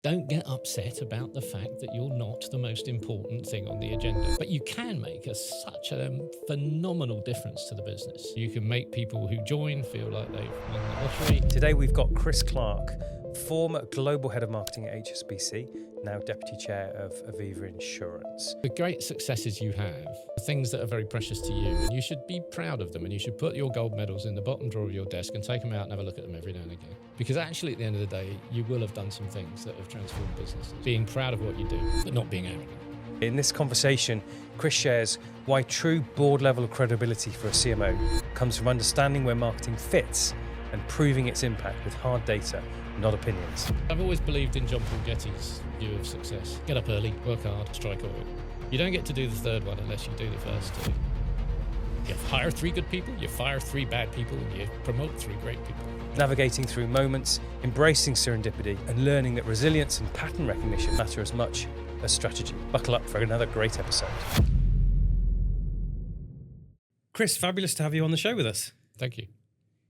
Don't get upset about the fact that you're not the most important thing on the agenda, but you can make such a phenomenal difference to the business. You can make people who join feel like they've won the lottery. Today we've got Chris Clark, former Global Head of Marketing at HSBC, now Deputy Chair of Aviva Insurance. The great successes you have are things that are very precious to you, and you should be proud of them, and you should put your gold medals in the bottom drawer of your desk and take them out and have a look at them every now and again. Because actually, at the end of the day, you will have done some things that have transformed businesses. Being proud of what you do, but not being arrogant. In this conversation, Chris shares why true board-level credibility for a CMO comes from understanding where marketing fits and proving its impact with hard data, not opinions. I've always believed in John Paul Getty's view of success. Get up early, work hard, strike oil. You don't get to do the third one unless you do the first two. You hire 3 good people, you fire 3 bad people, and you promote 3 great people. Navigating through moments, embracing serendipity, and learning that resilience and pattern recognition matter as much as strategy. Buckle up for another great episode. Chris, fabulous to have you on the show with us. Thank you.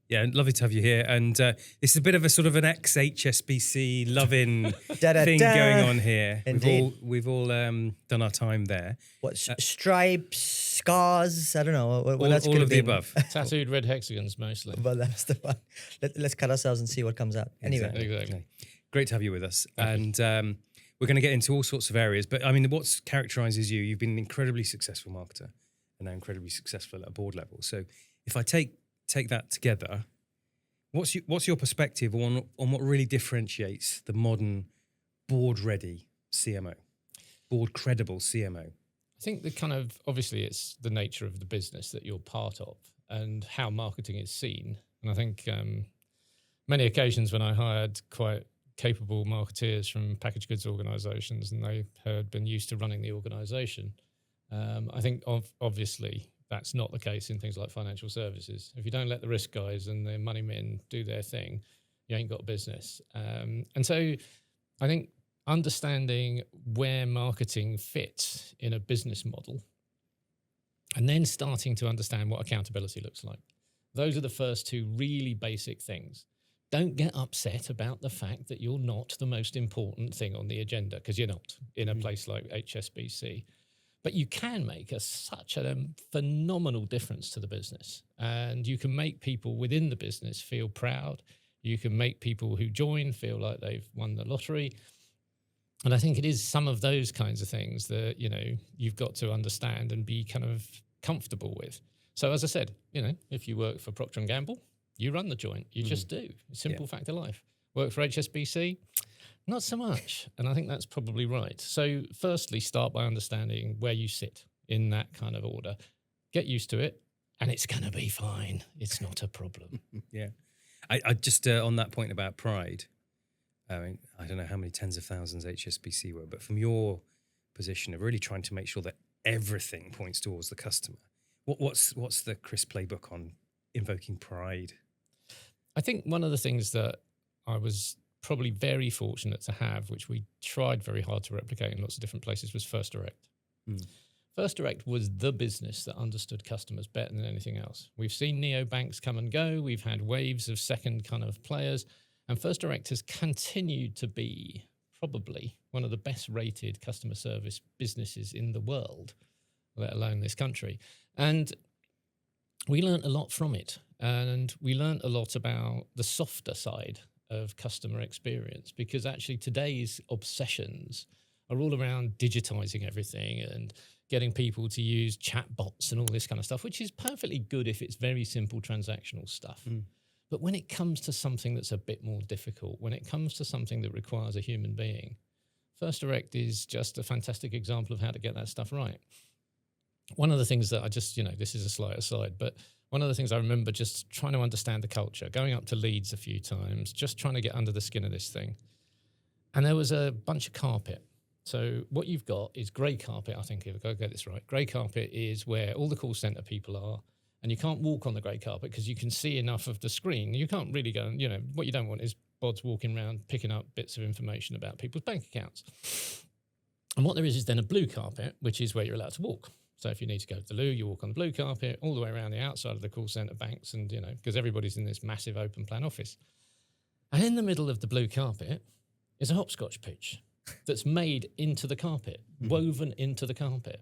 Yeah, lovely to have you here. And it's a bit of a sort of an ex-HSBC loving thing going on here. Indeed. We've all done our time there. What, stripes, scars? I don't know. What else All could of it the be? above. Tattooed red hexagons mostly. But that's the one. Let's cut ourselves and see what comes out. Anyway. Exactly. Great to have you with us. And we're going to get into all sorts of areas. But I mean, what characterises you? You've been an incredibly successful marketer and now incredibly successful at a board level. So if I take that together, what's your perspective on what really differentiates the modern board-ready CMO, board-credible CMO? I think obviously it's the nature of the business that you're part of and how marketing is seen. And I think many occasions when I hired quite capable marketeers from packaged goods organisations and they had been used to running the organisation, I think obviously that's not the case in things like financial services. If you don't let the risk guys and the money men do their thing, you ain't got a business. And so I think understanding where marketing fits in a business model and then starting to understand what accountability looks like. Those are the first 2 really basic things. Don't get upset about the fact that you're not the most important thing on the agenda, because you're not in a place like HSBC. But you can make such a phenomenal difference to the business, and you can make people within the business feel proud. You can make people who join feel like they've won the lottery. And I think it is some of those kinds of things that, you've got to understand and be kind of comfortable with. So as I said, if you work for Procter & Gamble, you run the joint. You just do. Simple fact of life. Work for HSBC? Not so much. And I think that's probably right. So firstly, start by understanding where you sit in that kind of order. Get used to it, and it's going to be fine. It's not a problem. Yeah. I just, on that point about pride, I mean, I don't know how many tens of thousands HSBC were, but from your position of really trying to make sure that everything points towards the customer, what's the Chris playbook on invoking pride? I think one of the things that I was probably very fortunate to have, which we tried very hard to replicate in lots of different places, was First Direct. First Direct was the business that understood customers better than anything else. We've seen neobanks come and go. We've had waves of second kind of players. And First Direct has continued to be probably one of the best rated customer service businesses in the world, let alone this country. And we learned a lot from it. And we learned a lot about the softer side of customer experience, because actually today's obsessions are all around digitizing everything and getting people to use chatbots and all this kind of stuff, which is perfectly good if it's very simple transactional stuff. But when it comes to something that's a bit more difficult, when it comes to something that requires a human being, First Direct is just a fantastic example of how to get that stuff right. One of the things that I just, this is a slight aside, but one of the things I remember just trying to understand the culture, going up to Leeds a few times, just trying to get under the skin of this thing. And there was a bunch of carpet. So what you've got is grey carpet, I think, if I get this right. Grey carpet is where all the call centre people are, and you can't walk on the grey carpet because you can see enough of the screen. You can't really go, what you don't want is bods walking around picking up bits of information about people's bank accounts. And what there is then a blue carpet, which is where you're allowed to walk. So if you need to go to the loo, you walk on the blue carpet all the way around the outside of the call centre banks and, because everybody's in this massive open plan office. And in the middle of the blue carpet is a hopscotch pitch that's made into the carpet, woven into the carpet.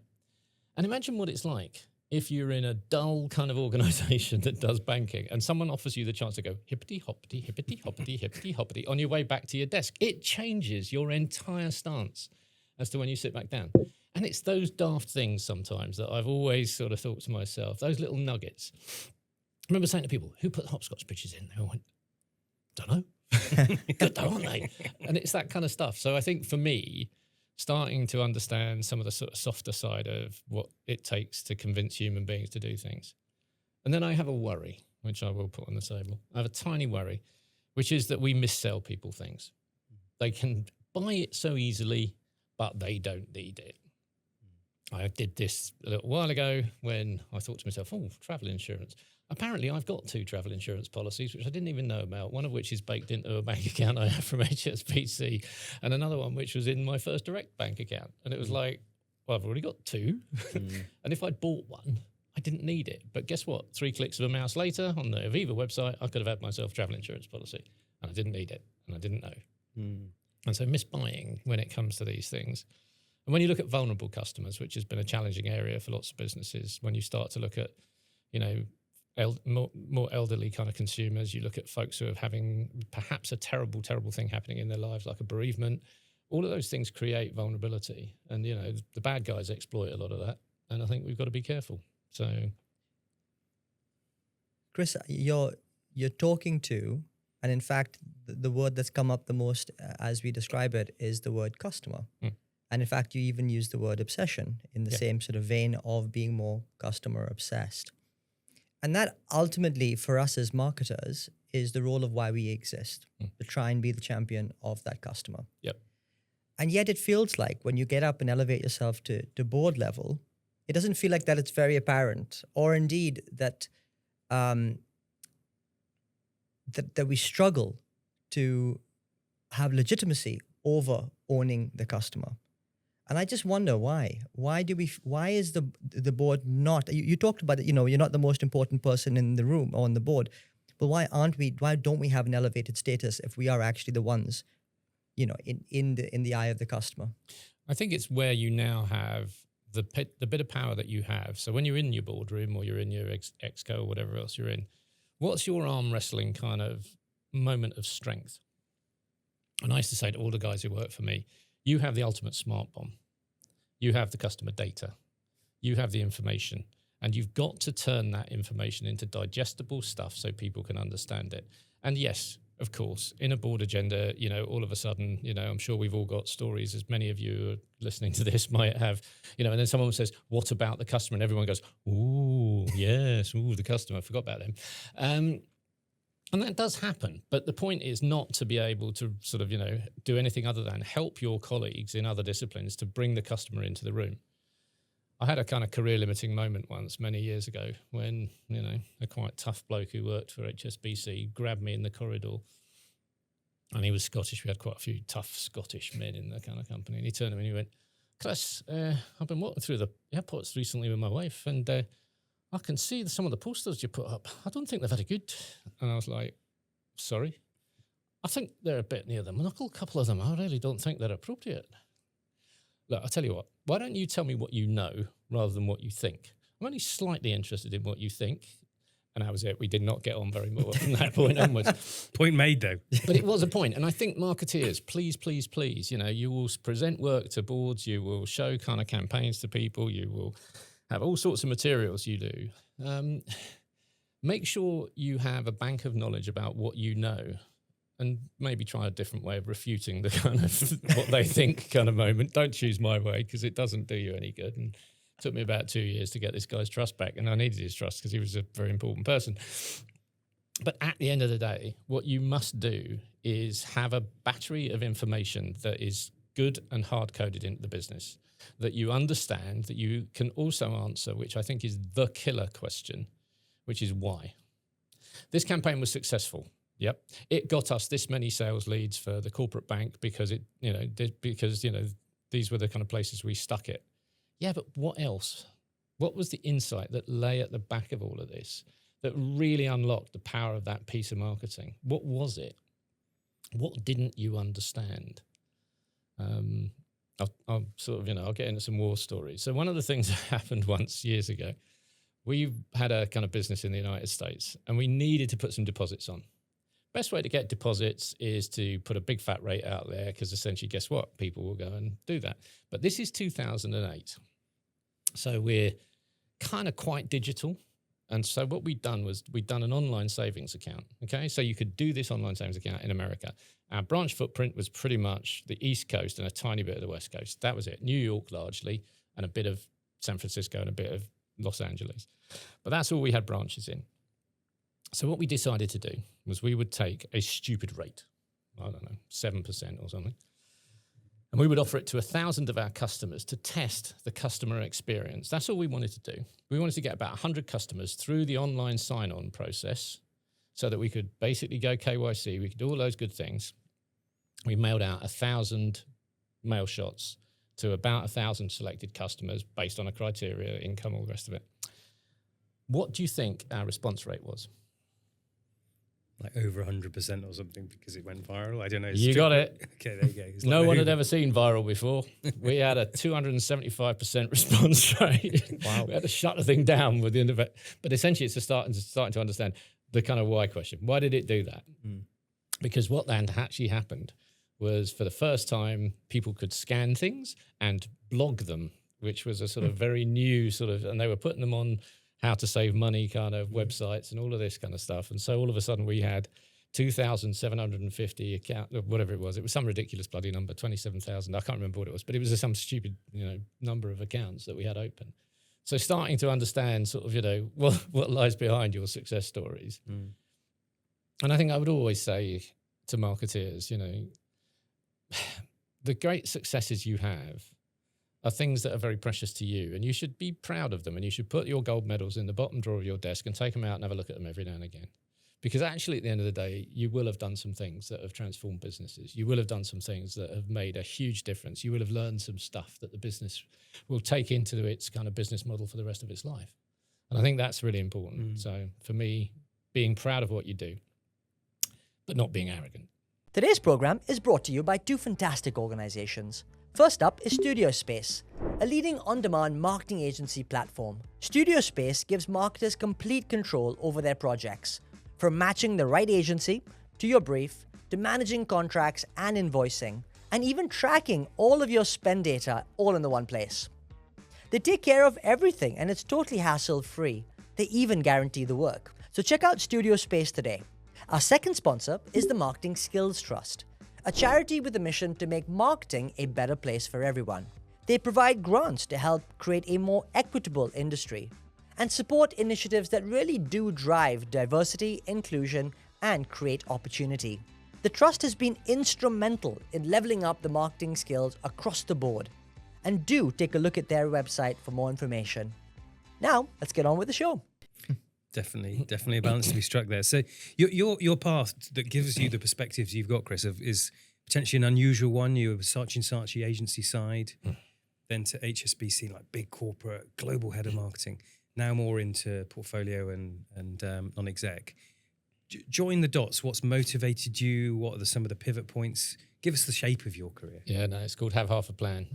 And imagine what it's like if you're in a dull kind of organization that does banking and someone offers you the chance to go hippity hoppity, hippity hoppity, hippity hoppity on your way back to your desk. It changes your entire stance as to when you sit back down. And it's those daft things sometimes that I've always sort of thought to myself, those little nuggets. I remember saying to people, who put hopscotch pitches in? They all went, don't know. Good though, aren't they? And it's that kind of stuff. So I think for me, starting to understand some of the sort of softer side of what it takes to convince human beings to do things. And then I have a worry, which I will put on the table. I have a tiny worry, which is that we missell people things. They can buy it so easily, but they don't need it. I did this a little while ago when I thought to myself, oh, travel insurance. Apparently, I've got 2 travel insurance policies, which I didn't even know about, one of which is baked into a bank account I have from HSBC, and another one which was in my First Direct bank account. And it was like, well, I've already got 2. And if I'd bought one, I didn't need it. But guess what? 3 clicks of a mouse later on the Aviva website, I could have had myself a travel insurance policy. And I didn't need it, and I didn't know. And so misbuying when it comes to these things. And when you look at vulnerable customers, which has been a challenging area for lots of businesses, when you start to look at, you know, more elderly kind of consumers, you look at folks who are having perhaps a terrible, terrible thing happening in their lives, like a bereavement. All of those things create vulnerability. And, you know, the bad guys exploit a lot of that. And I think we've got to be careful. So, Chris, you're talking to, and in fact, the word that's come up the most as we describe it is the word customer. And in fact, you even use the word obsession in the same sort of vein of being more customer obsessed. And that ultimately, for us as marketers, is the role of why we exist, to try and be the champion of that customer. And yet it feels like when you get up and elevate yourself to board level, it doesn't feel like that it's very apparent, or indeed that that we struggle to have legitimacy over owning the customer. And I just wonder why. Why is the board not? You talked about it. You know, you're not the most important person in the room or on the board, but why don't we have an elevated status if we are actually the ones, you know, in the eye of the customer? I think it's where you now have the bit of power that you have. So when you're in your boardroom or you're in your exco or whatever else you're in, what's your arm wrestling kind of moment of strength? And I used to say to all the guys who work for me, you have the ultimate smart bomb. You have the customer data. You have the information. And you've got to turn that information into digestible stuff so people can understand it. And yes, of course, in a board agenda, you know, all of a sudden, you know, I'm sure we've all got stories, as many of you who are listening to this might have, you know, and then someone says, what about the customer? And everyone goes, ooh, yes, ooh, the customer, I forgot about them. And that does happen. But the point is not to be able to sort of, you know, do anything other than help your colleagues in other disciplines to bring the customer into the room. I had a kind of career limiting moment once many years ago when, you know, a quite tough bloke who worked for HSBC grabbed me in the corridor, and he was Scottish. We had quite a few tough Scottish men in the kind of company. And he turned to me and he went, Chris, I've been walking through the airports recently with my wife, and I can see some of the posters you put up. I don't think they're very good. And I was like, sorry? I think they're a bit near the monocle, a couple of them. I really don't think they're appropriate. Look, I'll tell you what. Why don't you tell me what you know rather than what you think? I'm only slightly interested in what you think. And that was it. We did not get on very well from that point onwards. Point made, though. But it was a point. And I think marketeers, please, please, please, you know, you will present work to boards. You will show kind of campaigns to people. You will have all sorts of materials you do. Make sure you have a bank of knowledge about what you know, and maybe try a different way of refuting the kind of what they think kind of moment. Don't choose my way, because it doesn't do you any good. And it took me about 2 years to get this guy's trust back, and I needed his trust because he was a very important person. But at the end of the day, what you must do is have a battery of information that is good and hard-coded into the business, that you understand, that you can also answer, which I think is the killer question, which is why. This campaign was successful. Yep. It got us this many sales leads for the corporate bank because these were the kind of places we stuck it. Yeah, but what else? What was the insight that lay at the back of all of this that really unlocked the power of that piece of marketing? What was it? What didn't you understand? I'll sort of, I'll get into some war stories. So one of the things that happened once years ago, we had a kind of business in the United States and we needed to put some deposits on. Best way to get deposits is to put a big fat rate out there because essentially, guess what? People will go and do that. But this is 2008. So we're kind of quite digital. And so what we'd done was we'd done an online savings account, okay? So you could do this online savings account in America. Our branch footprint was pretty much the East Coast and a tiny bit of the West Coast. That was it. New York largely, and a bit of San Francisco and a bit of Los Angeles. But that's all we had branches in. So what we decided to do was we would take a stupid rate, I don't know, 7% or something, and we would offer it to 1,000 of our customers to test the customer experience. That's all we wanted to do. We wanted to get about 100 customers through the online sign-on process so that we could basically go KYC, we could do all those good things. We mailed out 1,000 mail shots to about 1,000 selected customers based on a criteria, income, all the rest of it. What do you think our response rate was? Like over 100% or something because it went viral. I don't know. You got it. Okay, there you go. It's No like one had ever seen viral before. We had a 275% response rate. Wow. We had to shut the thing down with the end of it. But essentially, it's starting to understand the kind of why question. Why did it do that? Because what then actually happened was for the first time, people could scan things and blog them, which was a sort of very new sort of, and they were putting them on how to save money kind of websites and all of this kind of stuff. And so all of a sudden we had 2,750 account, whatever it was. It was some ridiculous bloody number, 27,000. I can't remember what it was, but it was some stupid, number of accounts that we had open. So starting to understand sort of, what lies behind your success stories. And I think I would always say to marketeers, the great successes you have are things that are very precious to you, and you should be proud of them, and you should put your gold medals in the bottom drawer of your desk and take them out and have a look at them every now and again. Because actually, at the end of the day, you will have done some things that have transformed businesses. You will have done some things that have made a huge difference. You will have learned some stuff that the business will take into its kind of business model for the rest of its life. And I think that's really important. So for me, being proud of what you do, but not being arrogant. Today's program is brought to you by two fantastic organizations. First up is Studio Space, a leading on-demand marketing agency platform. Studio Space gives marketers complete control over their projects, from matching the right agency to your brief, to managing contracts and invoicing, and even tracking all of your spend data all in the one place. They take care of everything and it's totally hassle-free. They even guarantee the work. So check out Studio Space today. Our second sponsor is the Marketing Skills Trust, a charity with a mission to make marketing a better place for everyone. They provide grants to help create a more equitable industry and support initiatives that really do drive diversity, inclusion, and create opportunity. The trust has been instrumental in leveling up the marketing skills across the board. And do take a look at their website for more information. Now, let's get on with the show. Definitely a balance to be struck there. So your path that gives you the perspectives you've got, Chris, is potentially an unusual one. You were Saatchi agency side, then to HSBC, like big corporate, global head of marketing, now more into portfolio and non-exec. Join the dots. What's motivated you? What are some of the pivot points? Give us the shape of your career. Yeah, no, it's called have half a plan.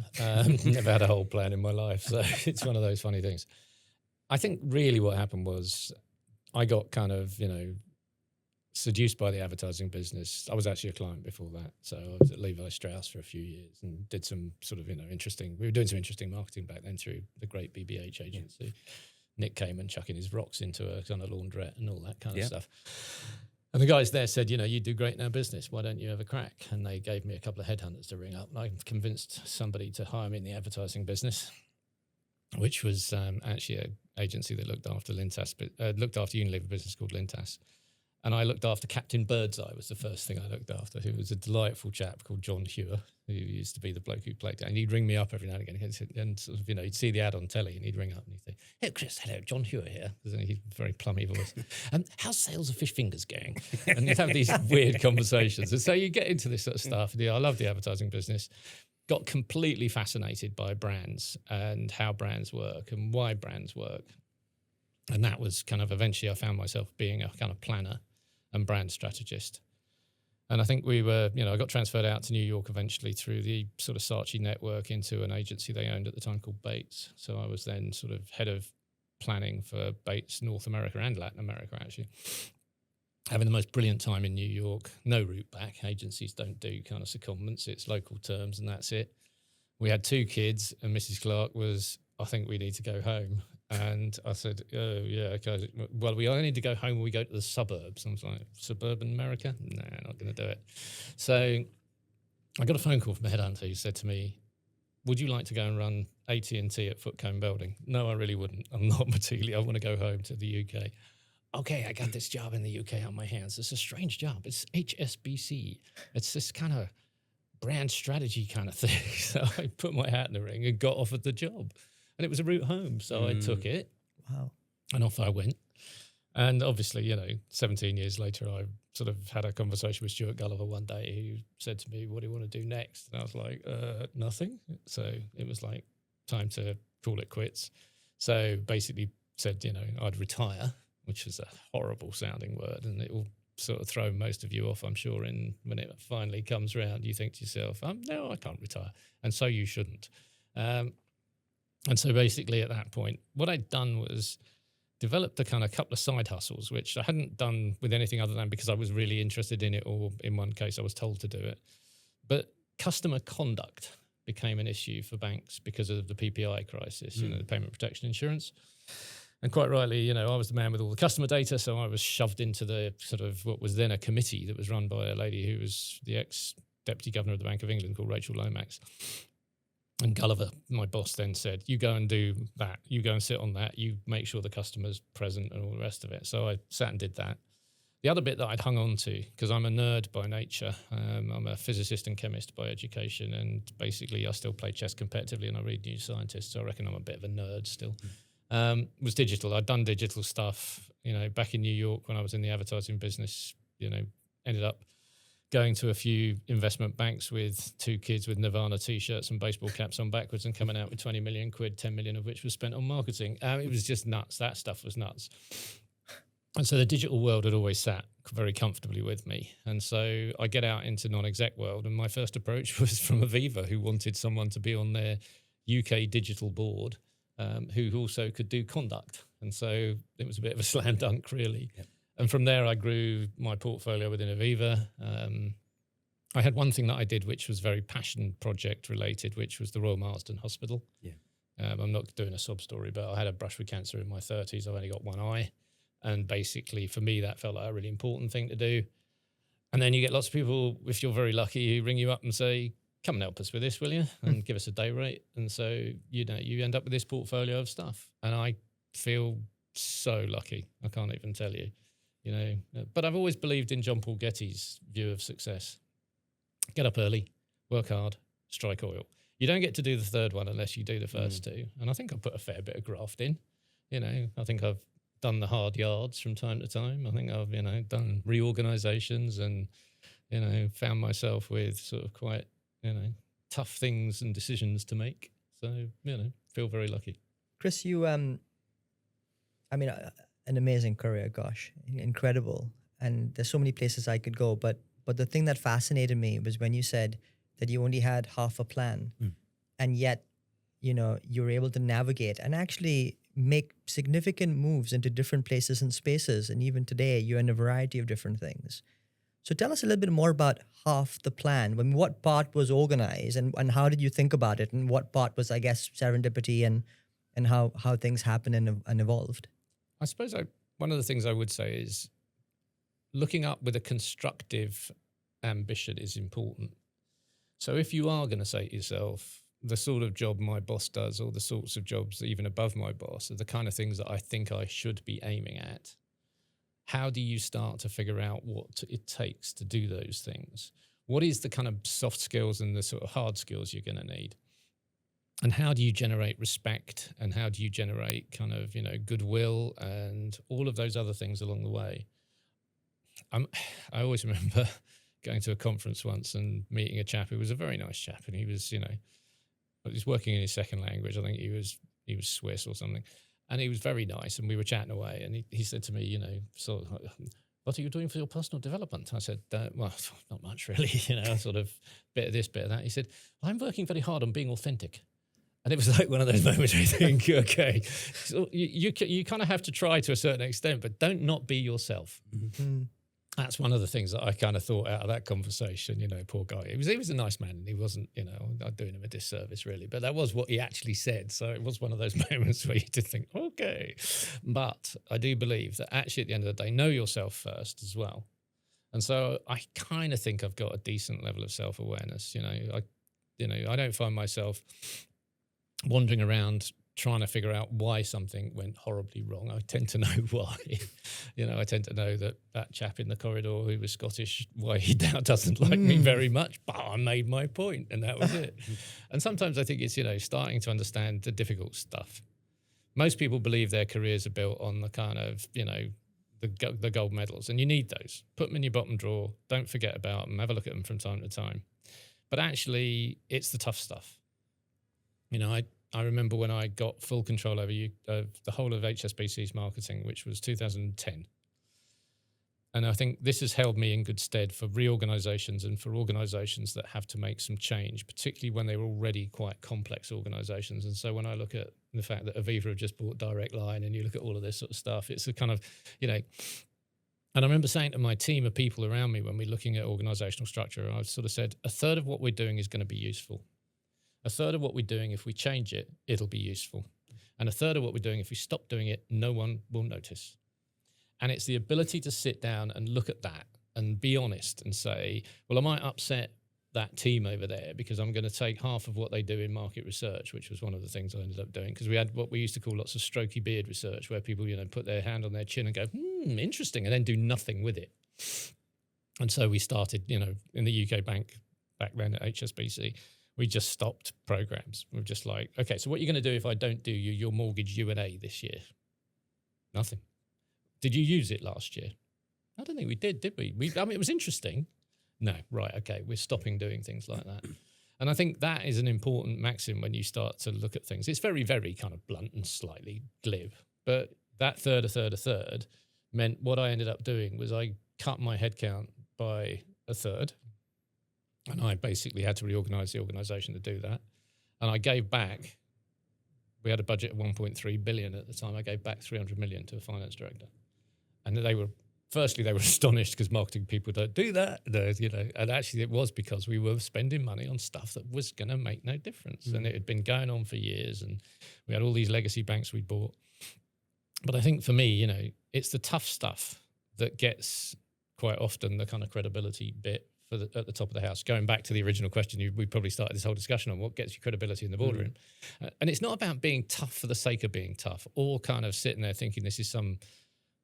Never had a whole plan in my life, so it's one of those funny things. I think really what happened was I got kind of, seduced by the advertising business. I was actually a client before that. So I was at Levi Strauss for a few years and did some sort of, we were doing some interesting marketing back then through the great BBH agency. Yeah. Nick came and chucking his rocks into a kind of laundrette and all that kind of stuff. And the guys there said, you do great in our business. Why don't you have a crack? And they gave me a couple of headhunters to ring up. And I convinced somebody to hire me in the advertising business, which was actually an agency that looked after looked after Unilever business called Lintas. And I looked after Captain Birdseye was the first thing I looked after, who was a delightful chap called John Hewer, who used to be the bloke who played it. And he'd ring me up every now and again. And sort of, he'd see the ad on telly and he'd ring up and he'd say, "Hey, Chris, hello, John Hewer here." He's a very plummy voice. "How's sales of fish fingers going?" And you'd have these weird conversations. And so you get into this sort of stuff. I love the advertising business. Got completely fascinated by brands and how brands work and why brands work. And that was kind of eventually I found myself being a kind of planner and brand strategist. And I think we were, I got transferred out to New York eventually through the sort of Saatchi network into an agency they owned at the time called Bates. So I was then sort of head of planning for Bates North America and Latin America, actually. Having the most brilliant time in New York. No route back. Agencies don't do kind of secondments. It's local terms and that's it. We had 2 kids and Mrs. Clark was, I think we need to go home. And I said, oh, yeah, okay. Well, we only need to go home when we go to the suburbs. I was like, suburban America? Nah, not going to do it. So I got a phone call from a headhunter who said to me, would you like to go and run AT&T at Footcombe Building? No, I really wouldn't. I'm not Matili. I want to go home to the UK. Okay, I got this job in the UK on my hands. It's a strange job. It's HSBC. It's this kind of brand strategy kind of thing. So I put my hat in the ring and got offered the job. And it was a route home. So I took it. Wow. And off I went. And obviously, 17 years later, I sort of had a conversation with Stuart Gulliver one day who said to me, what do you want to do next? And I was like, nothing. So it was like time to call it quits. So basically said, I'd retire, which is a horrible sounding word. And it will sort of throw most of you off, I'm sure, when it finally comes around. You think to yourself, no, I can't retire. And so you shouldn't. And so basically at that point, what I'd done was developed a kind of couple of side hustles, which I hadn't done with anything other than because I was really interested in it, or in one case I was told to do it. But customer conduct became an issue for banks because of the PPI crisis, the payment protection insurance. And quite rightly, I was the man with all the customer data, so I was shoved into the sort of what was then a committee that was run by a lady who was the ex-deputy governor of the Bank of England called Rachel Lomax. And Gulliver, my boss, then said, you go and do that. You go and sit on that. You make sure the customer's present and all the rest of it. So I sat and did that. The other bit that I'd hung on to, because I'm a nerd by nature, I'm a physicist and chemist by education, and basically I still play chess competitively and I read New Scientist, so I reckon I'm a bit of a nerd still. Was digital. I'd done digital stuff, back in New York when I was in the advertising business, ended up going to a few investment banks with 2 kids with Nirvana T-shirts and baseball caps on backwards and coming out with 20 million quid, 10 million of which was spent on marketing. It was just nuts. That stuff was nuts. And so the digital world had always sat very comfortably with me. And so I get out into non-exec world, and my first approach was from Aviva, who wanted someone to be on their UK digital board, who also could do conduct. And so it was a bit of a slam dunk, really. Yep. And from there, I grew my portfolio within Aviva. I had one thing that I did, which was very passion project related, which was the Royal Marsden Hospital. Yeah. I'm not doing a sob story, but I had a brush with cancer in my 30s. I've only got one eye. And basically, for me, that felt like a really important thing to do. And then you get lots of people, if you're very lucky, who ring you up and say, come and help us with this, will you? And give us a day rate. And so, you end up with this portfolio of stuff. And I feel so lucky. I can't even tell you. But I've always believed in John Paul Getty's view of success. Get up early, work hard, strike oil. You don't get to do the third one unless you do the first 2. And I think I've put a fair bit of graft in. I think I've done the hard yards from time to time. I think I've, done reorganizations and, found myself with sort of quite, tough things and decisions to make. So, feel very lucky. Chris, you, an amazing career, gosh, incredible. And there's so many places I could go. But the thing that fascinated me was when you said that you only had half a plan, and yet, you were able to navigate and actually make significant moves into different places and spaces. And even today, you're in a variety of different things. So tell us a little bit more about half the plan. What part was organized and how did you think about it? And what part was, I guess, serendipity and how things happened and evolved? I suppose one of the things I would say is looking up with a constructive ambition is important. So if you are going to say to yourself, the sort of job my boss does or the sorts of jobs even above my boss are the kind of things that I think I should be aiming at, how do you start to figure out what it takes to do those things? What is the kind of soft skills and the sort of hard skills you're going to need? And how do you generate respect and how do you generate kind of, goodwill and all of those other things along the way? I always remember going to a conference once and meeting a chap who was a very nice chap, and he was, he's working in his second language. I think he was Swiss or something. And he was very nice, and we were chatting away. And he said to me, what are you doing for your personal development? I said, well, not much really, sort of bit of this, bit of that. He said, well, I'm working very hard on being authentic. And it was like one of those moments where you think, okay, so you kind of have to try to a certain extent, but don't not be yourself. Mm-hmm. That's one of the things that I kind of thought out of that conversation. Poor guy. He was a nice man, and he wasn't, not doing him a disservice really. But that was what he actually said. So it was one of those moments where you did think, okay. But I do believe that actually at the end of the day, know yourself first as well. And so I kind of think I've got a decent level of self-awareness. I don't find myself wandering around trying to figure out why something went horribly wrong. I tend to know why. I tend to know that chap in the corridor who was Scottish, why he now doesn't like me very much, but I made my point and that was it. And sometimes I think it's, starting to understand the difficult stuff. Most people believe their careers are built on the kind of, the gold medals, and you need those. Put them in your bottom drawer. Don't forget about them. Have a look at them from time to time. But actually, it's the tough stuff. I remember when I got full control over the whole of HSBC's marketing, which was 2010. And I think this has held me in good stead for reorganisations and for organisations that have to make some change, particularly when they were already quite complex organisations. And so when I look at the fact that Aviva have just bought Direct Line and you look at all of this sort of stuff, it's a kind of, and I remember saying to my team of people around me when we're looking at organisational structure, I sort of said, a third of what we're doing is going to be useful. A third of what we're doing, if we change it, it'll be useful. And a third of what we're doing, if we stop doing it, no one will notice. And it's the ability to sit down and look at that and be honest and say, well, I might upset that team over there because I'm going to take half of what they do in market research, which was one of the things I ended up doing, because we had what we used to call lots of strokey beard research, where people, put their hand on their chin and go, interesting, and then do nothing with it. And so we started, in the UK bank back then at HSBC, we just stopped programs. We were just like, okay, so what are you going to do if I don't do your mortgage U&A this year? Nothing. Did you use it last year? I don't think we did we? It was interesting. No, right, okay, we're stopping doing things like that. And I think that is an important maxim when you start to look at things. It's very, very kind of blunt and slightly glib, but that a third meant what I ended up doing was I cut my headcount by a third. And I basically had to reorganise the organisation to do that. And I gave back, we had a budget of 1.3 billion at the time, I gave back 300 million to a finance director. And they were astonished because marketing people don't do that, and actually it was because we were spending money on stuff that was going to make no difference. And it had been going on for years, and we had all these legacy banks we bought. But I think for me, it's the tough stuff that gets quite often the kind of credibility bit at the top of the house. Going back to the original question, we probably started this whole discussion on what gets you credibility in the boardroom. And it's not about being tough for the sake of being tough, or kind of sitting there thinking this is some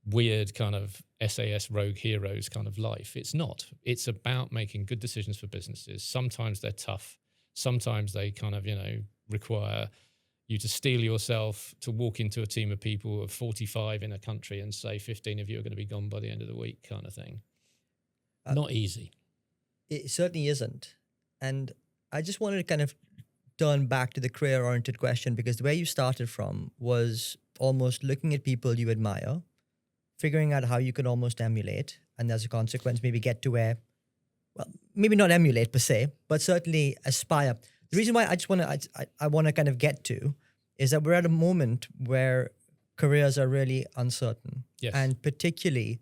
weird kind of SAS rogue heroes kind of life. It's not. It's about making good decisions for businesses. Sometimes they're tough. Sometimes they kind of, require you to steel yourself to walk into a team of people of 45 in a country and say 15 of you are going to be gone by the end of the week kind of thing. Not easy. It certainly isn't. And I just wanted to kind of turn back to the career-oriented question, because where you started from was almost looking at people you admire, figuring out how you can almost emulate, and as a consequence, maybe get to where, well, maybe not emulate per se, but certainly aspire. The reason why I want to kind of get to is that we're at a moment where careers are really uncertain. Yes. And particularly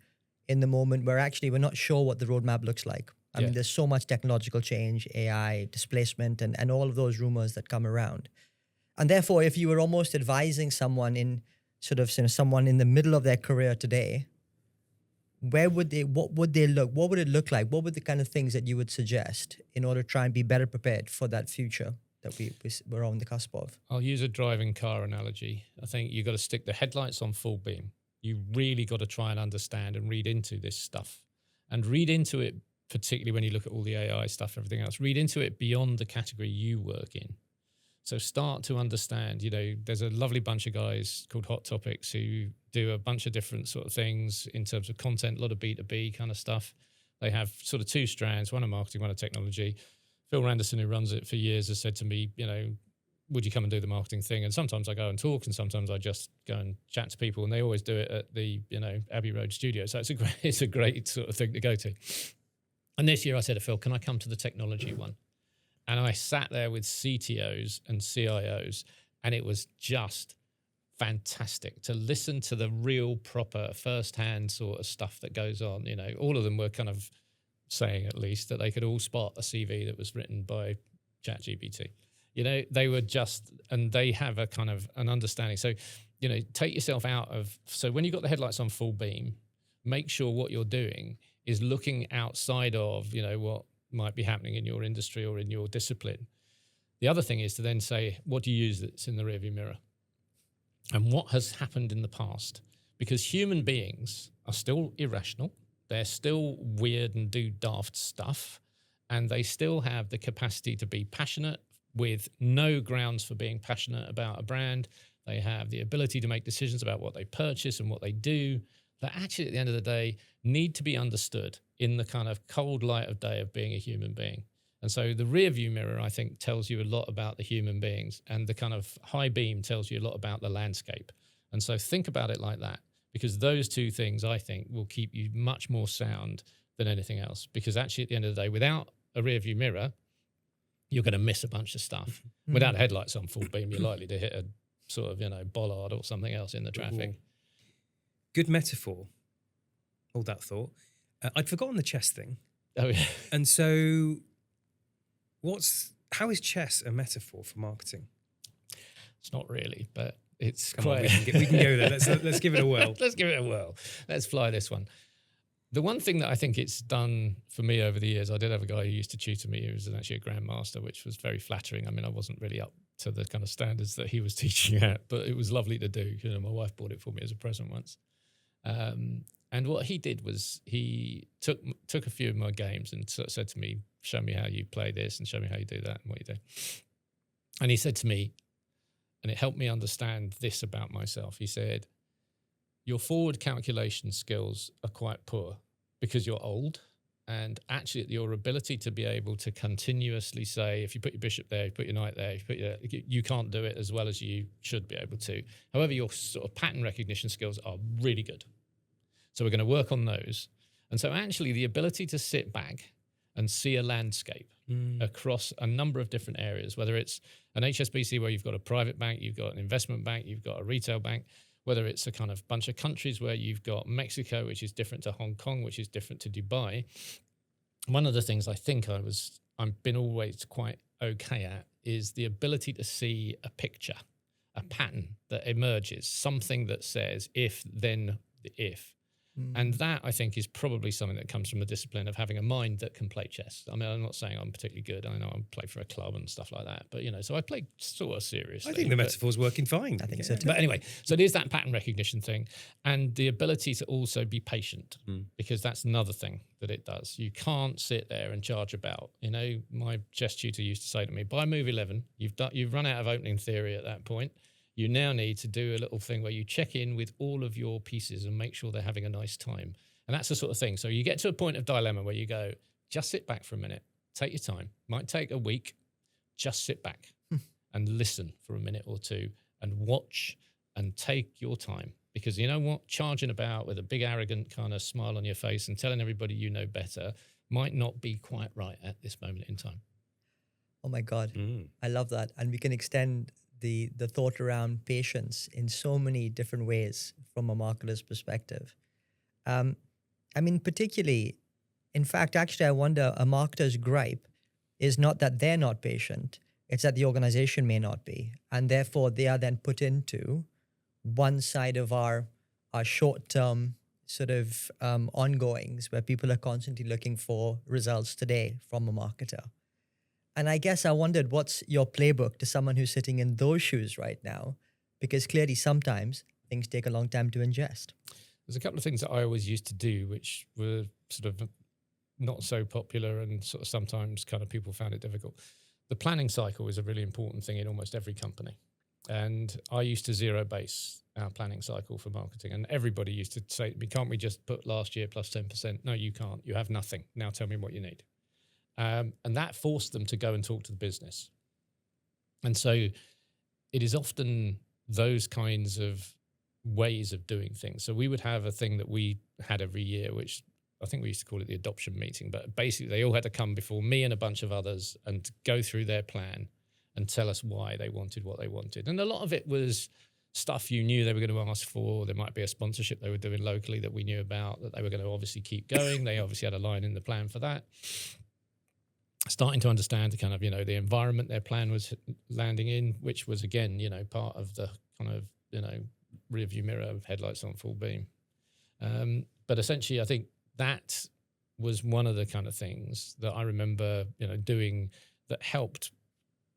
in the moment where actually we're not sure what the roadmap looks like. I mean, there's so much technological change, AI, displacement, and all of those rumors that come around. And therefore, if you were almost advising someone in sort of someone in the middle of their career today, what would it look like? What were the kind of things that you would suggest in order to try and be better prepared for that future that we're on the cusp of? I'll use a driving car analogy. I think you've got to stick the headlights on full beam. You really got to try and understand and read into this stuff, and read into it, particularly when you look at all the AI stuff, everything else, read into it beyond the category you work in. So start to understand, there's a lovely bunch of guys called Hot Topics who do a bunch of different sort of things in terms of content, a lot of B2B kind of stuff. They have sort of two strands, one of marketing, one of technology. Phil Randerson, who runs it for years, has said to me, would you come and do the marketing thing? And sometimes I go and talk, and sometimes I just go and chat to people, and they always do it at the, Abbey Road studio. So it's a great sort of thing to go to. And this year I said to Phil, can I come to the technology one? And I sat there with CTOs and CIOs, and it was just fantastic to listen to the real proper first-hand sort of stuff that goes on. All of them were kind of saying, at least, that they could all spot a CV that was written by ChatGPT. They were just, and they have a kind of an understanding. So, take yourself out of, so when you've got the headlights on full beam, make sure what you're doing is looking outside of, what might be happening in your industry or in your discipline. The other thing is to then say, what do you use that's in the rearview mirror? And what has happened in the past? Because human beings are still irrational. They're still weird and do daft stuff. And they still have the capacity to be passionate with no grounds for being passionate about a brand. They have the ability to make decisions about what they purchase and what they do that actually, at the end of the day, need to be understood in the kind of cold light of day of being a human being. And so the rear view mirror, I think, tells you a lot about the human beings, and the kind of high beam tells you a lot about the landscape. And so think about it like that, because those two things, I think, will keep you much more sound than anything else. Because actually, at the end of the day, without a rear view mirror, you're going to miss a bunch of stuff. Without headlights on full beam, you're likely to hit a sort of, bollard or something else in the traffic. Good metaphor. Hold that thought. I'd forgotten the chess thing. Oh, yeah. And so how is chess a metaphor for marketing? It's not really, but it's Come quite... on, we can go there. Let's give it a whirl. Let's give it a whirl. Let's fly this one. The one thing that I think it's done for me over the years, I did have a guy who used to tutor me who was actually a grandmaster, which was very flattering. I mean, I wasn't really up to the kind of standards that he was teaching at, but it was lovely to do. My wife bought it for me as a present once. And what he did was he took a few of my games and sort of said to me, show me how you play this and show me how you do that and what you do. And he said to me, and it helped me understand this about myself. He said, your forward calculation skills are quite poor because you're old, and actually your ability to be able to continuously say, if you put your bishop there, you put your knight there, you can't do it as well as you should be able to. However, your sort of pattern recognition skills are really good. So we're going to work on those. And so actually the ability to sit back and see a landscape across a number of different areas, whether it's an HSBC where you've got a private bank, you've got an investment bank, you've got a retail bank, whether it's a kind of bunch of countries where you've got Mexico, which is different to Hong Kong, which is different to Dubai. One of the things I think I've been always quite okay at is the ability to see a picture, a pattern that emerges, something that says if, then the if. And that, I think, is probably something that comes from the discipline of having a mind that can play chess. I mean, I'm not saying I'm particularly good. I know I play for a club and stuff like that. But, so I play sort of seriously. I think the metaphor's working fine. I think so too. But anyway, so there's that pattern recognition thing and the ability to also be patient, because that's another thing that it does. You can't sit there and charge about. My chess tutor used to say to me, by move 11, you've run out of opening theory at that point. You now need to do a little thing where you check in with all of your pieces and make sure they're having a nice time. And that's the sort of thing. So you get to a point of dilemma where you go, just sit back for a minute, take your time. Might take a week. Just sit back and listen for a minute or two and watch and take your time. Because you know what? Charging about with a big arrogant kind of smile on your face and telling everybody you know better might not be quite right at this moment in time. Oh my God. I love that. And we can extend the thought around patience in so many different ways from a marketer's perspective. I mean, particularly, in fact, actually, I wonder a marketer's gripe is not that they're not patient, it's that the organization may not be. And therefore, they are then put into one side of our short-term sort of ongoings where people are constantly looking for results today from a marketer. And I guess I wondered, what's your playbook to someone who's sitting in those shoes right now? Because clearly sometimes things take a long time to ingest. There's a couple of things that I always used to do, which were sort of not so popular and sort of sometimes kind of people found it difficult. The planning cycle is a really important thing in almost every company. And I used to zero base our planning cycle for marketing. And everybody used to say to me, can't we just put last year plus 10%? No, you can't. You have nothing. Now tell me what you need. And that forced them to go and talk to the business. And so it is often those kinds of ways of doing things. So we would have a thing that we had every year, which I think we used to call it the adoption meeting, but basically they all had to come before me and a bunch of others and go through their plan and tell us why they wanted what they wanted. And a lot of it was stuff you knew they were going to ask for. There might be a sponsorship they were doing locally that we knew about that they were going to obviously keep going. They obviously had a line in the plan for that. Starting to understand the kind of, the environment their plan was landing in, which was, again, part of the kind of, rear view mirror of headlights on full beam. But essentially, I think that was one of the kind of things that I remember, doing that helped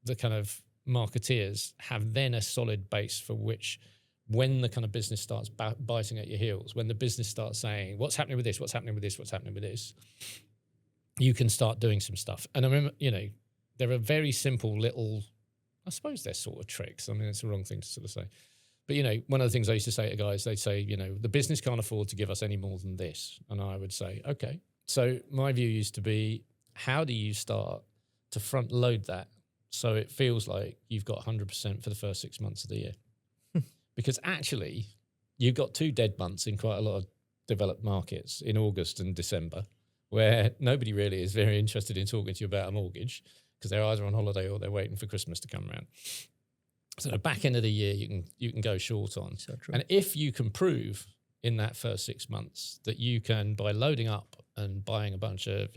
the kind of marketeers have then a solid base for which, when the kind of business starts biting at your heels, when the business starts saying, what's happening with this, what's happening with this, what's happening with this, you can start doing some stuff. And I remember, there are very simple little, I suppose they're sort of tricks. I mean, it's the wrong thing to sort of say. But, one of the things I used to say to guys, they'd say, the business can't afford to give us any more than this. And I would say, okay. So my view used to be, how do you start to front load that so it feels like you've got 100% for the first 6 months of the year? Because actually, you've got 2 dead months in quite a lot of developed markets in August and December, where nobody really is very interested in talking to you about a mortgage because they're either on holiday or they're waiting for Christmas to come around. So the back end of the year, you can go short on. So true. And if you can prove in that first 6 months that you can, by loading up and buying a bunch of,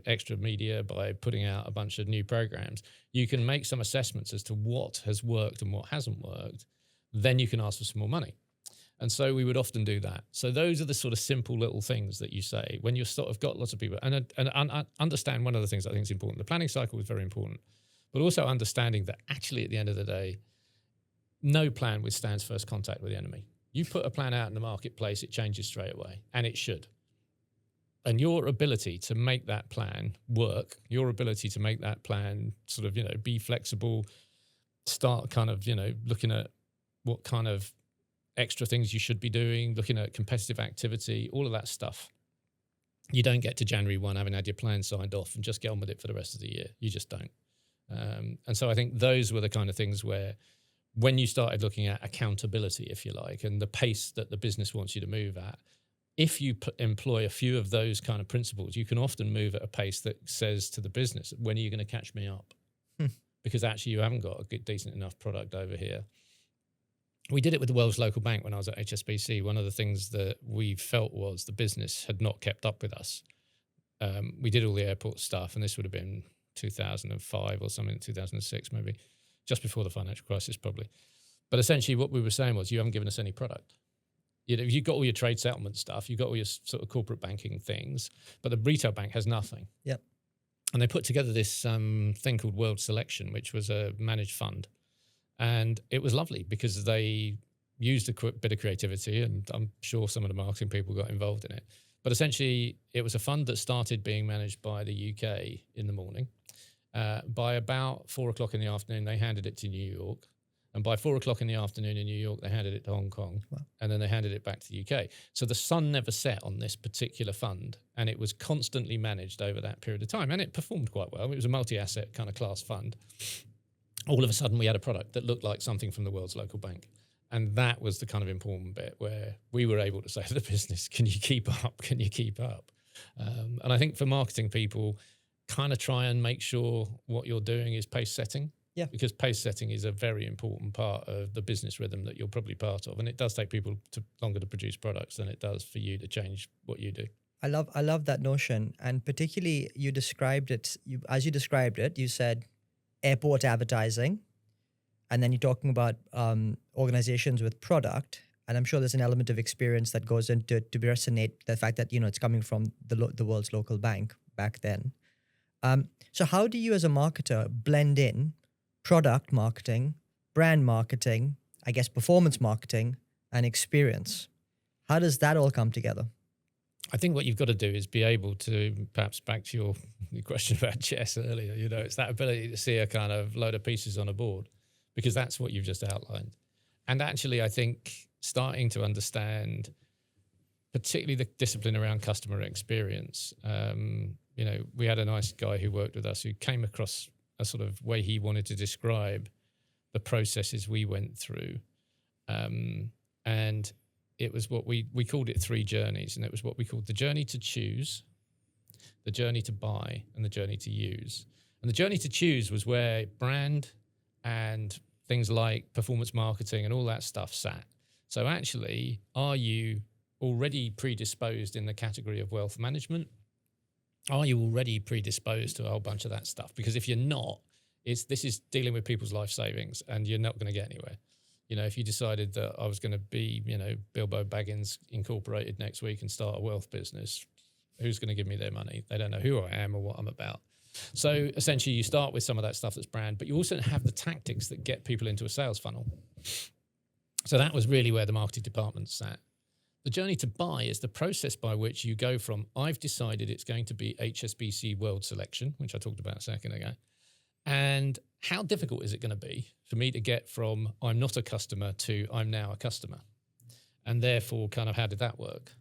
extra media, by putting out a bunch of new programs, you can make some assessments as to what has worked and what hasn't worked, then you can ask for some more money. And so we would often do that. So those are the sort of simple little things that you say when you've sort of got lots of people. And understand one of the things I think is important. The planning cycle is very important, but also understanding that actually at the end of the day, no plan withstands first contact with the enemy. You put a plan out in the marketplace, it changes straight away, and it should. And your ability to make that plan work, your ability to make that plan sort of, be flexible, start kind of, looking at what kind of extra things you should be doing, looking at competitive activity, all of that stuff. You don't get to January 1 having had your plan signed off and just get on with it for the rest of the year. You just don't. And so I think those were the kind of things where, when you started looking at accountability, if you like, and the pace that the business wants you to move at, if you employ a few of those kind of principles, you can often move at a pace that says to the business, when are you going to catch me up? Because actually you haven't got a good, decent enough product over here. We did it with the world's local bank when I was at HSBC. One of the things that we felt was the business had not kept up with us. We did all the airport stuff, and this would have been 2005 or something, 2006 maybe. Just before the financial crisis, probably. But essentially what we were saying was, you haven't given us any product. You've got all your trade settlement stuff, you've got all your sort of corporate banking things, but the retail bank has nothing. Yep. And they put together this thing called World Selection, which was a managed fund. And it was lovely because they used a bit of creativity, and I'm sure some of the marketing people got involved in it. But essentially, it was a fund that started being managed by the UK in the morning. By about 4 o'clock in the afternoon, they handed it to New York. And by 4 o'clock in the afternoon in New York, they handed it to Hong Kong. Wow. And then they handed it back to the UK. So the sun never set on this particular fund, and it was constantly managed over that period of time. And it performed quite well. It was a multi-asset kind of class fund. All of a sudden, we had a product that looked like something from the world's local bank. And that was the kind of important bit where we were able to say to the business, can you keep up? Can you keep up? And I think for marketing people, kind of try and make sure what you're doing is pace setting. Yeah. Because pace setting is a very important part of the business rhythm that you're probably part of. And it does take people longer to produce products than it does for you to change what you do. I love that notion. And particularly you described it, as you described it, you said airport advertising, and then you're talking about organizations with product. And I'm sure there's an element of experience that goes into to resonate the fact that, it's coming from the world's local bank back then. So how do you as a marketer blend in product marketing, brand marketing, I guess performance marketing, and experience? How does that all come together? I think what you've got to do is be able to, perhaps back to your question about chess earlier, it's that ability to see a kind of load of pieces on a board, because that's what you've just outlined. And actually, I think starting to understand particularly the discipline around customer experience. We had a nice guy who worked with us who came across a sort of way he wanted to describe the processes we went through. And it was what we called it 3 journeys, and it was what we called the journey to choose, the journey to buy, and the journey to use. And the journey to choose was where brand and things like performance marketing and all that stuff sat. So actually, are you already predisposed in the category of wealth management? Are you already predisposed to a whole bunch of that stuff? Because if you're not, this is dealing with people's life savings, and you're not going to get anywhere. You know, if you decided that I was going to be, Bilbo Baggins Incorporated next week and start a wealth business, who's going to give me their money? They don't know who I am or what I'm about. So essentially, you start with some of that stuff that's brand, but you also have the tactics that get people into a sales funnel. So that was really where the marketing department sat. The journey to buy is the process by which you go from, I've decided it's going to be HSBC World Selection, which I talked about a second ago, and how difficult is it going to be for me to get from I'm not a customer to I'm now a customer? And therefore, kind of how did that work?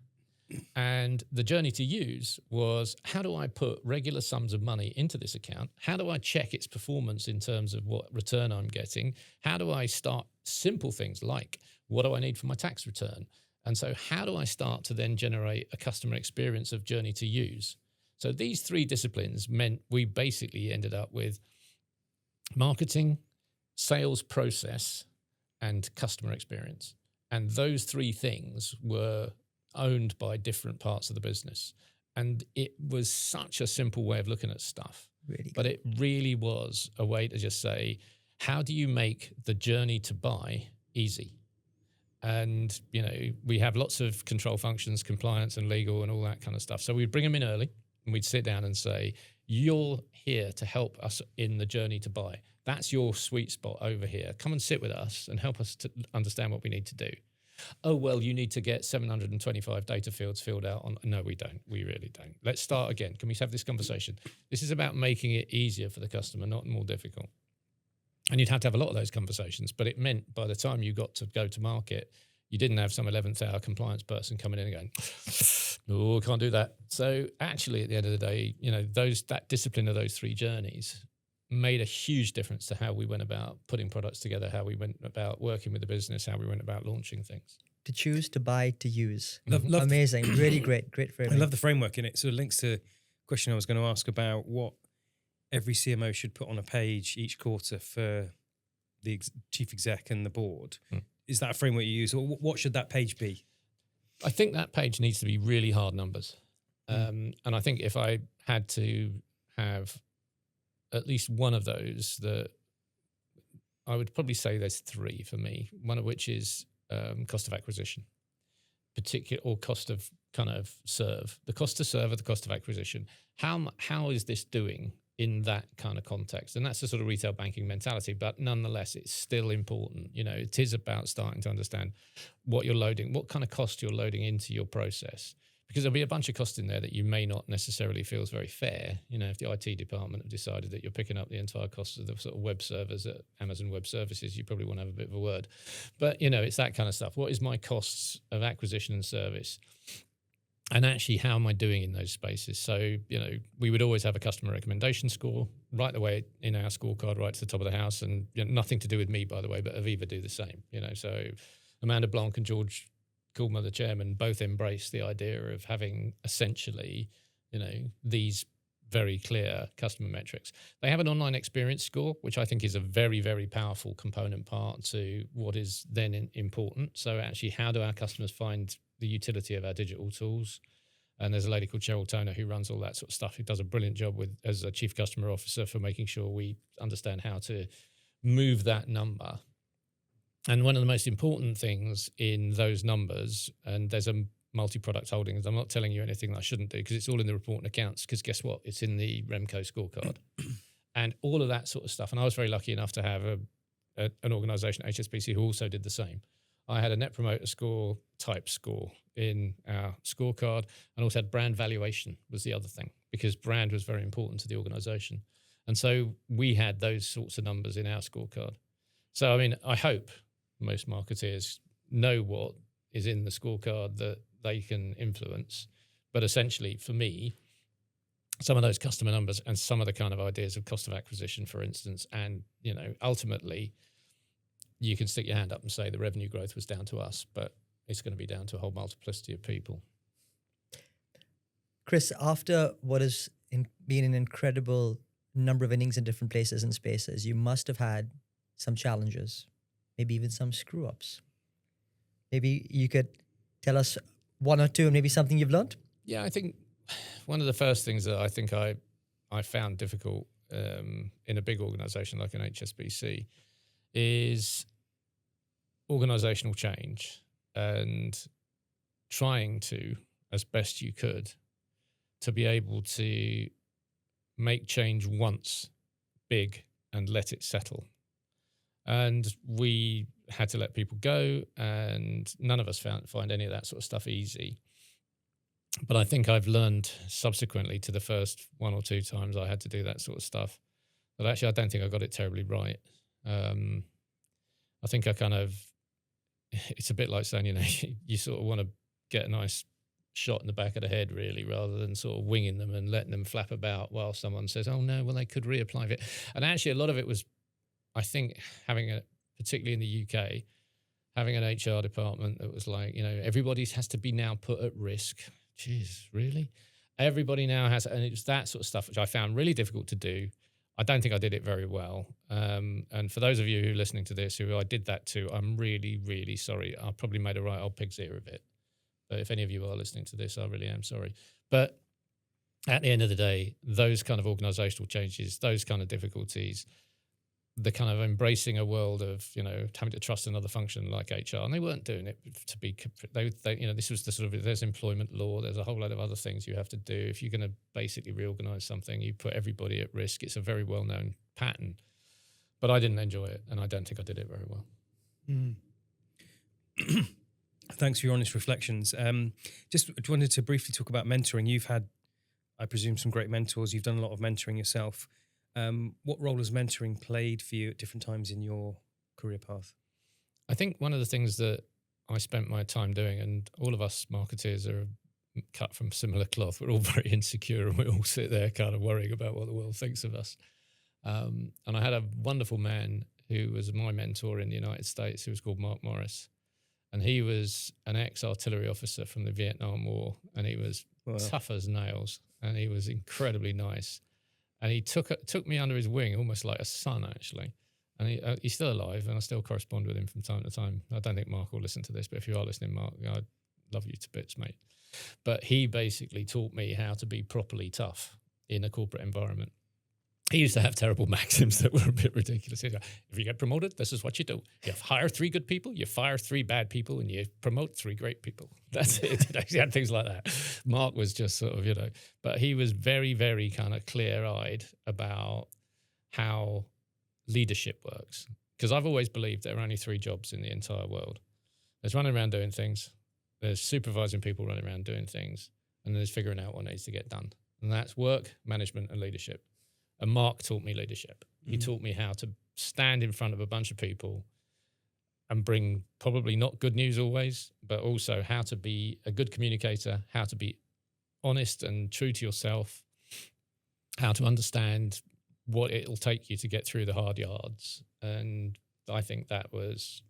And the journey to use was, how do I put regular sums of money into this account? How do I check its performance in terms of what return I'm getting? How do I start simple things like, what do I need for my tax return? And so how do I start to then generate a customer experience of journey to use? So these 3 disciplines meant we basically ended up with marketing, sales process, and customer experience. And those 3 things were owned by different parts of the business. And it was such a simple way of looking at stuff. Really but it really was a way to just say, how do you make the journey to buy easy? And, we have lots of control functions, compliance and legal and all that kind of stuff. So we'd bring them in early and we'd sit down and say, you're here to help us in the journey to buy. That's your sweet spot over here. Come and sit with us and help us to understand what we need to do. Oh, well, you need to get 725 data fields filled out on. No, we don't. We really don't. Let's start again. Can we have this conversation? This is about making it easier for the customer, not more difficult. And you'd have to have a lot of those conversations, but it meant by the time you got to go to market, you didn't have some 11th hour compliance person coming in and going, no, can't do that. So actually, at the end of the day, that discipline of those 3 journeys made a huge difference to how we went about putting products together, how we went about working with the business, how we went about launching things. To choose, to buy, to use. Love Amazing. Really great framing. I love the framework in it. So it links to a question I was going to ask about what every CMO should put on a page each quarter for the chief exec and the board. Is that a framework you use, or what should that page be? I think that page needs to be really hard numbers. And I think if I had to have at least one of those, that I would probably say there's 3 for me, one of which is cost of acquisition, or cost of kind of serve. The cost to serve or the cost of acquisition. How is this doing in that kind of context? And that's the sort of retail banking mentality, but nonetheless, it's still important. It is about starting to understand what you're loading, what kind of cost you're loading into your process, because there'll be a bunch of costs in there that you may not necessarily feel is very fair. If the IT department have decided that you're picking up the entire cost of the sort of web servers at Amazon Web Services, you probably want to have a bit of a word. But, it's that kind of stuff. What is my costs of acquisition and service? And actually, how am I doing in those spaces? So, we would always have a customer recommendation score right the way in our scorecard, right to the top of the house. And nothing to do with me, by the way, but Aviva do the same. So Amanda Blanc and George Coolmer, the chairman, both embrace the idea of having essentially, these very clear customer metrics. They have an online experience score, which I think is a very, very powerful component part to what is then important. So actually, how do our customers find the utility of our digital tools? And there's a lady called Cheryl Toner who runs all that sort of stuff, who does a brilliant job as a chief customer officer for making sure we understand how to move that number. And one of the most important things in those numbers, and there's a multi-product holdings, I'm not telling you anything that I shouldn't do because it's all in the report and accounts, because guess what? It's in the Remco scorecard. And all of that sort of stuff. And I was very lucky enough to have an organisation, HSBC, who also did the same. I had a net promoter score type score in our scorecard, and also had brand valuation was the other thing, because brand was very important to the organisation. And so we had those sorts of numbers in our scorecard. So, I hope most marketeers know what is in the scorecard that they can influence. But essentially, for me, some of those customer numbers and some of the kind of ideas of cost of acquisition, for instance, and, ultimately you can stick your hand up and say the revenue growth was down to us, but it's going to be down to a whole multiplicity of people. Chris, after what has been an incredible number of innings in different places and spaces, you must have had some challenges, maybe even some screw-ups. Maybe you could tell us one or two, and maybe something you've learned? Yeah, I think one of the first things that I think I found difficult in a big organisation like an HSBC is organisational change and trying to, as best you could, to be able to make change once big and let it settle. And we had to let people go, and none of us find any of that sort of stuff easy. But I think I've learned subsequently to the first one or two times I had to do that sort of stuff that actually I don't think I got it terribly right. I think it's a bit like saying, you sort of want to get a nice shot in the back of the head, really, rather than sort of winging them and letting them flap about while someone says, oh no, well, they could reapply it. And actually a lot of it was, I think, particularly in the UK, having an HR department that was like, everybody has to be now put at risk. Jeez, really? Everybody now has, and it was that sort of stuff which I found really difficult to do. I don't think I did it very well. And for those of you who are listening to this, who I did that to, I'm really, really sorry. I probably made a right old pig's ear of it. But if any of you are listening to this, I really am sorry. But at the end of the day, those kind of organisational changes, those kind of difficulties, the kind of embracing a world of, having to trust another function like HR, and they weren't doing it to be, this was the sort of, there's employment law, there's a whole load of other things you have to do. If you're going to basically reorganise something, you put everybody at risk. It's a very well-known pattern, but I didn't enjoy it, and I don't think I did it very well. Thanks for your honest reflections. Just wanted to briefly talk about mentoring. You've had, I presume, some great mentors. You've done a lot of mentoring yourself. What role has mentoring played for you at different times in your career path? I think one of the things that I spent my time doing, and all of us marketeers are cut from similar cloth, we're all very insecure and we all sit there kind of worrying about what the world thinks of us. And I had a wonderful man who was my mentor in the United States, who was called Mark Morris. And he was an ex-artillery officer from the Vietnam War, and he was tough as nails, and he was incredibly nice. And he took me under his wing, almost like a son, actually. And he's still alive, and I still correspond with him from time to time. I don't think Mark will listen to this, but if you are listening, Mark, I love you to bits, mate. But he basically taught me how to be properly tough in a corporate environment. He used to have terrible maxims that were a bit ridiculous. He's like, if you get promoted, this is what you do. You hire 3 good people, you fire 3 bad people, and you promote 3 great people. That's it. He had things like that. Mark was just sort of, but he was very, very kind of clear-eyed about how leadership works. Because I've always believed there are only 3 jobs in the entire world. There's running around doing things, there's supervising people running around doing things, and there's figuring out what needs to get done. And that's work, management, and leadership. And Mark taught me leadership. He taught me how to stand in front of a bunch of people and bring probably not good news always, but also how to be a good communicator, how to be honest and true to yourself, how to understand what it'll take you to get through the hard yards. And I think that was,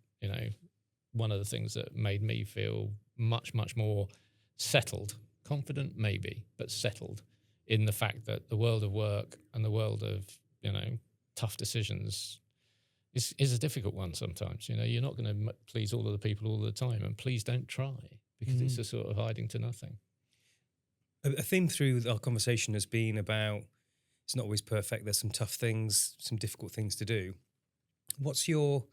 one of the things that made me feel much, much more settled, confident maybe, but settled in the fact that the world of work and the world of, tough decisions is a difficult one sometimes. You're not going to please all of the people all the time, and please don't try, because it's a sort of hiding to nothing. A theme through our conversation has been about it's not always perfect. There's some tough things, some difficult things to do. What's your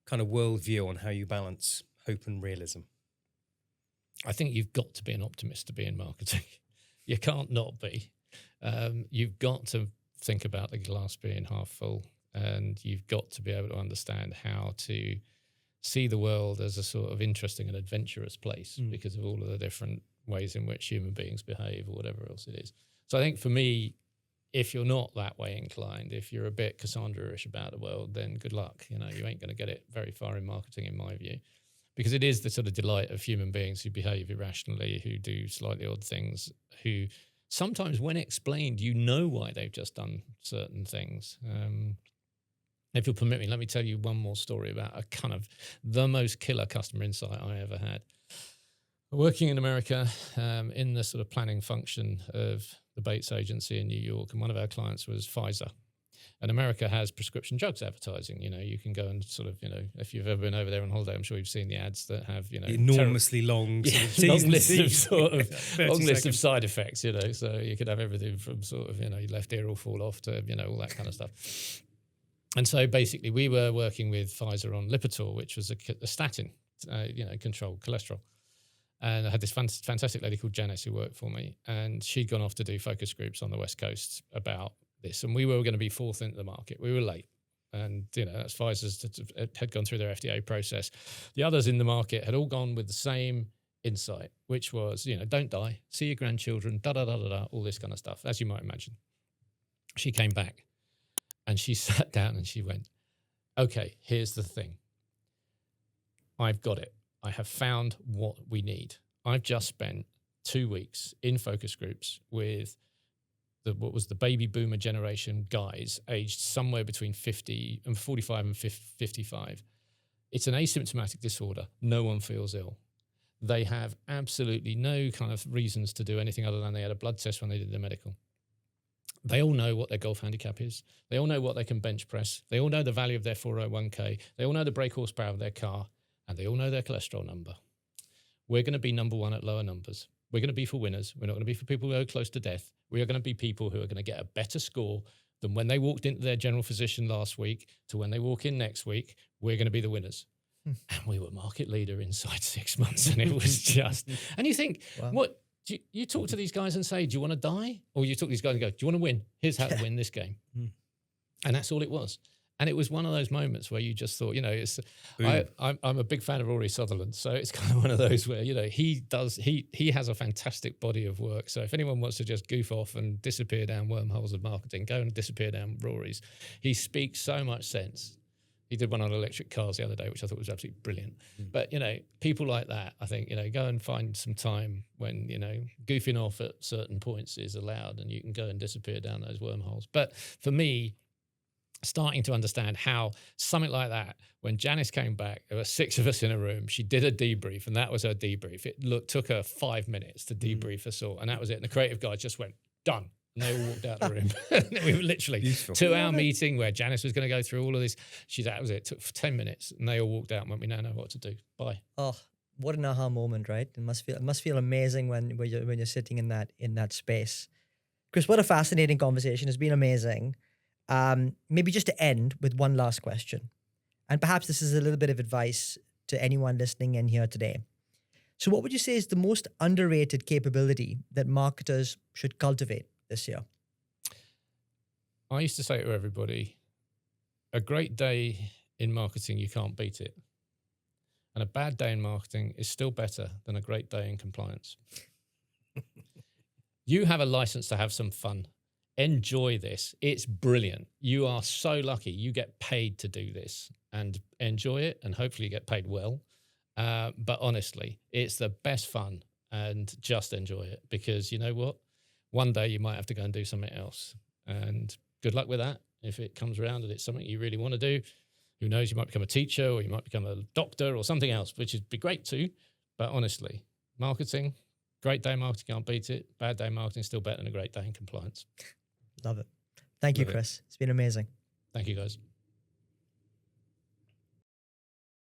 kind of worldview on how you balance hope and realism? I think you've got to be an optimist to be in marketing. You can't not be. You've got to think about the glass being half full, and you've got to be able to understand how to see the world as a sort of interesting and adventurous place because of all of the different ways in which human beings behave or whatever else it is. So I think for me, if you're not that way inclined, if you're a bit Cassandra-ish about the world, then good luck. You ain't going to get it very far in marketing, in my view, because it is the sort of delight of human beings who behave irrationally, who do slightly odd things, who sometimes when explained, why they've just done certain things. If you'll permit me, let me tell you one more story about a kind of the most killer customer insight I ever had. Working in America, in the sort of planning function of the Bates agency in New York, and one of our clients was Pfizer. And America has prescription drugs advertising. You know, you can go and sort of, you know, if you've ever been over there on holiday, I'm sure you've seen the ads that have, you know, enormously long, long list of sort of long list of side effects. You know, so you could have everything from sort of, you know, your left ear will fall off to, you know, all that kind of stuff. And so basically, we were working with Pfizer on Lipitor, which was a statin, you know, controlled cholesterol. And I had this fantastic lady called Janice who worked for me, and she'd gone off to do focus groups on the West Coast about this, and we were going to be fourth into the market. We were late, and you know that's Pfizer's had gone through their FDA process. The others in the market had all gone with the same insight, which was, you know, don't die, see your grandchildren, all this kind of stuff, as you might imagine. She came back, and she sat down and she went, "Okay, here's the thing. I've got it. I have found what we need. I've just spent 2 weeks in focus groups with what was the baby boomer generation guys aged somewhere between 45 and 55. It's an asymptomatic disorder. No one feels ill. They have absolutely no kind of reasons to do anything other than they had a blood test when they did their medical. They all know what their golf handicap is. They all know what they can bench press. They all know the value of their 401k. They all know the brake horsepower of their car. And they all know their cholesterol number. We're going to be number one at lower numbers. We're going to be for winners. We're not going to be for people who are close to death. We are going to be people who are going to get a better score than when they walked into their general physician last week to when they walk in next week. We're going to be the winners." And we were market leader inside 6 months. And it was just, and you think, wow. What, you talk to these guys and say, do you want to die? Or you talk to these guys and go, do you want to win? Here's how to win this game. And that's all it was. And it was one of those moments where you just thought, you know, it's. I'm a big fan of Rory Sutherland, so it's kind of one of those where, you know, he has a fantastic body of work. So if anyone wants to just goof off and disappear down wormholes of marketing, go and disappear down Rory's. He speaks so much sense. He did one on electric cars the other day, which I thought was absolutely brilliant. But, you know, people like that, I think, you know, go and find some time when, you know, goofing off at certain points is allowed, and you can go and disappear down those wormholes. But for me, starting to understand how something like that, when Janice came back, there were 6 of us in a room, she did a debrief, and that was her debrief. It took her 5 minutes to debrief us all, and that was it. And the creative guy just went, done. And they all walked out the room. We were literally 2-hour meeting where Janice was going to go through all of this. That was it. It took 10 minutes, and they all walked out and went, we now know what to do. Bye. Oh, what an aha moment, right? It must feel amazing when you're sitting in that space. Chris, what a fascinating conversation. It's been amazing. Maybe just to end with one last question, and perhaps this is a little bit of advice to anyone listening in here today. So what would you say is the most underrated capability that marketers should cultivate this year? I used to say to everybody, a great day in marketing, you can't beat it. And a bad day in marketing is still better than a great day in compliance. You have a license to have some fun. Enjoy this. It's brilliant. You are so lucky. You get paid to do this, and enjoy it, and hopefully you get paid well. But honestly, it's the best fun, and just enjoy it, because you know what? One day you might have to go and do something else, and good luck with that. If it comes around and it's something you really want to do, who knows, you might become a teacher, or you might become a doctor or something else, which would be great too. But honestly, marketing, great day in marketing, can't beat it. Bad day in marketing is still better than a great day in compliance. Love it. Thank you, Chris. It's been amazing. Thank you, guys.